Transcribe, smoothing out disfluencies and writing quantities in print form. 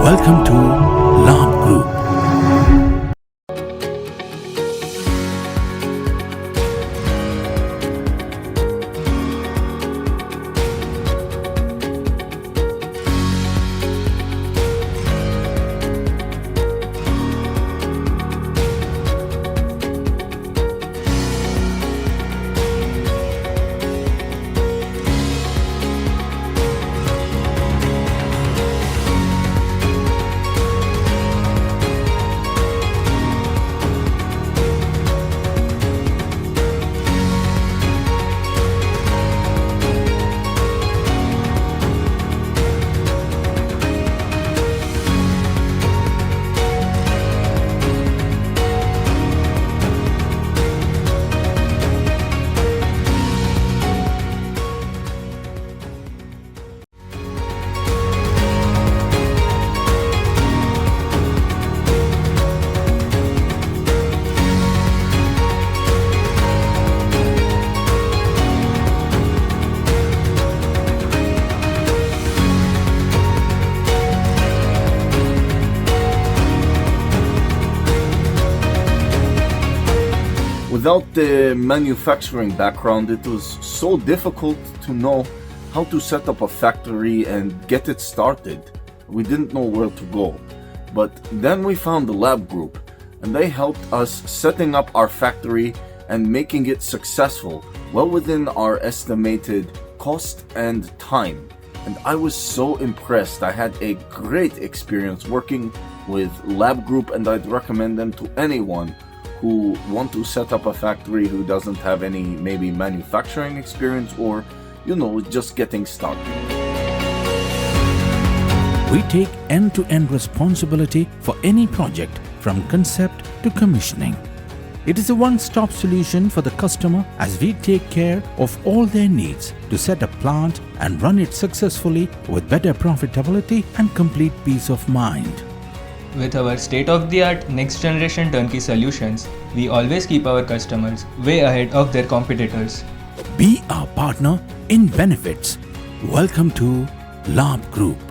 Welcome to Labh Group. Without the manufacturing background, it was so difficult to know how to set up a factory and get it started. We didn't know where to go. But then we found the Labh Group, and they helped us setting up our factory and making it successful, well within our estimated cost and time. And I was so impressed. I had a great experience working with Labh Group, and I'd recommend them to anyone who want to set up a factory who doesn't have any maybe manufacturing experience or, just getting started. We take end-to-end responsibility for any project from concept to commissioning. It is a one-stop solution for the customer as we take care of all their needs to set a plant and run it successfully with better profitability and complete peace of mind. With our state-of-the-art next-generation turnkey solutions, we always keep our customers way ahead of their competitors. Be our partner in benefits. Welcome to Labh Group.